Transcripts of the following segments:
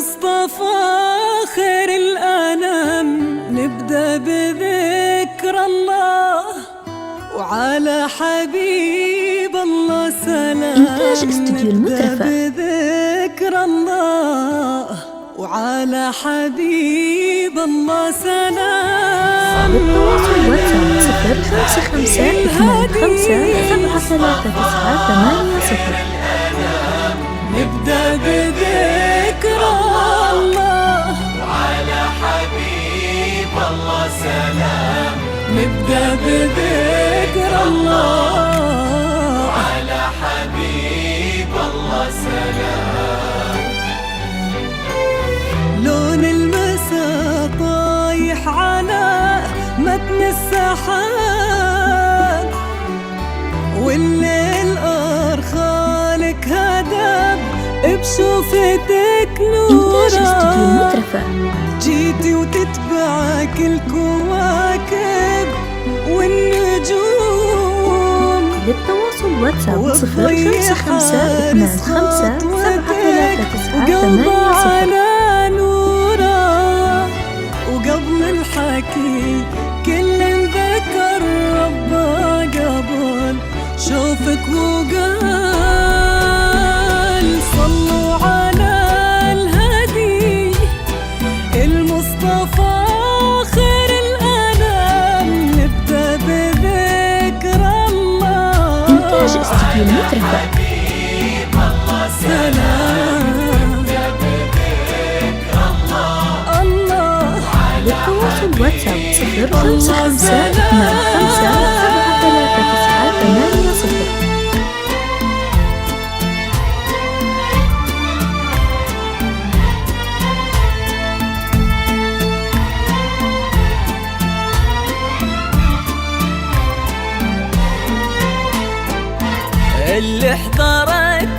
المصطفى خير الأنام، نبدأ بذكر الله وعلى حبيب الله سلام. نبدأ بذكر الله وعلى حبيب الله سلام. للتواصل واتساب 05525733980. نبدأ بذكر الله وعلى حبيب الله سلام. نبدأ بذكر الله وعلى حبيب الله سلام. لون المساء طايح على متن السحاب، والليل أرخالك هدب بشوفتك نورا. جيتي وتتبعك الكواكب والنجوم. للتواصل واتساب 05525733980. وقبل الحكي كل ذكر ربه قبل شوفك وقال صلوا على الهدي المصطفى خير الأنام. نبدأ بذكر الله إنتاج استديو المترفة. حبيب الله سلام. للتواصل واتساب 05525733980. اللي احضرت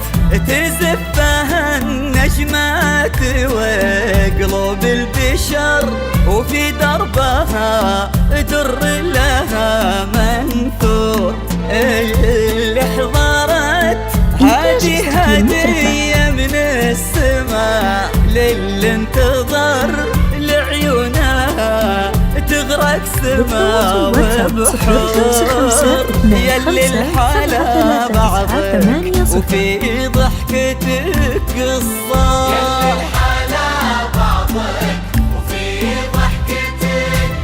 تزفها النجمات وقلوب البشر، وفي دربها در لها منثور. اللي حضرت هذه هدية من السماء للي انتظر لعيونها تغرق سما وبحور. يلي الحلا بعضك وفي ضحكتك قصة. يلي الحلا بعضك وفي ضحكتك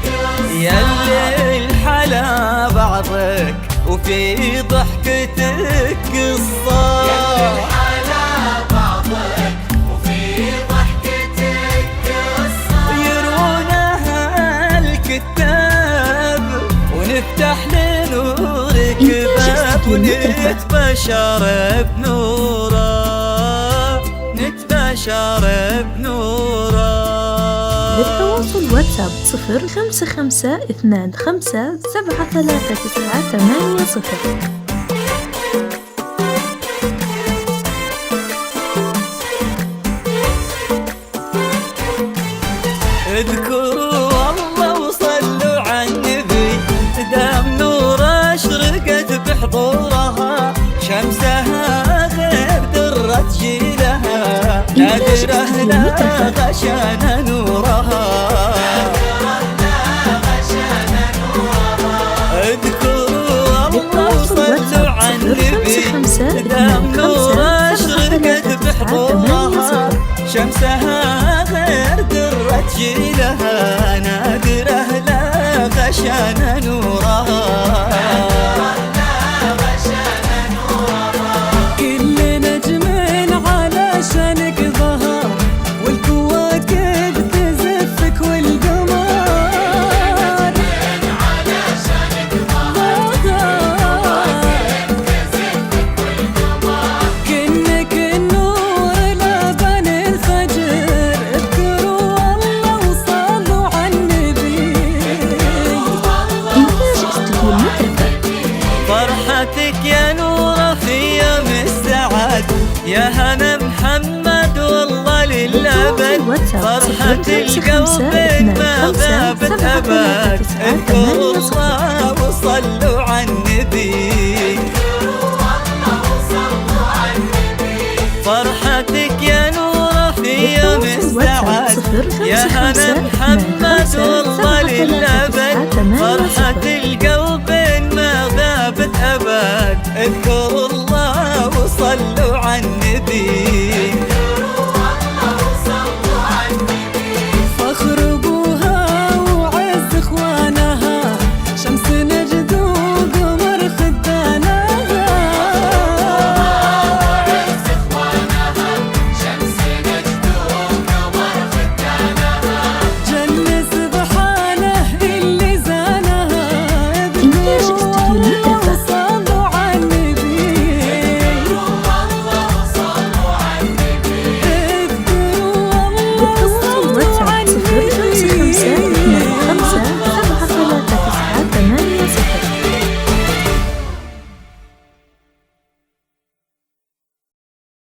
قصة. يلي الحلا بعضك وفي ضحكتك قصة. يلي الحلا بعضك وفي ضحكتك قصة. يرونها الكتاب ونفتح لنورك باب ونتبشر بنوره. نتبشر بنوره. للتواصل واتساب 05525733980. اذكروا الله وصلوا على النبي، دام نور اشرقت بحضورها، شمسها غير درت جيلها، نادره لا غشان نورها. اذكروا الله وصلوا على النبي، دام نور اشرقت بحضورها، شمسها غير درت جيلها، نادره لا غشان نورها. كل نجم علشانك ظهر، والكواكب تزفك والقمر. كأنك النور لبن الفجر. اذكروا الله وصلوا على النبي. إنتاج استديو المترفة. فرحتك يا نورة في يوم السعد، يا هنا محمد والله للأبد. فرحة القلب ما غابت أبد. اذكروا الله وصلوا على النبي. فرحتك يا نورة في يوم السعد، السعاد يا هنا محمد والله للأبد فرحة القلب ما غابت أبد اذكروا الله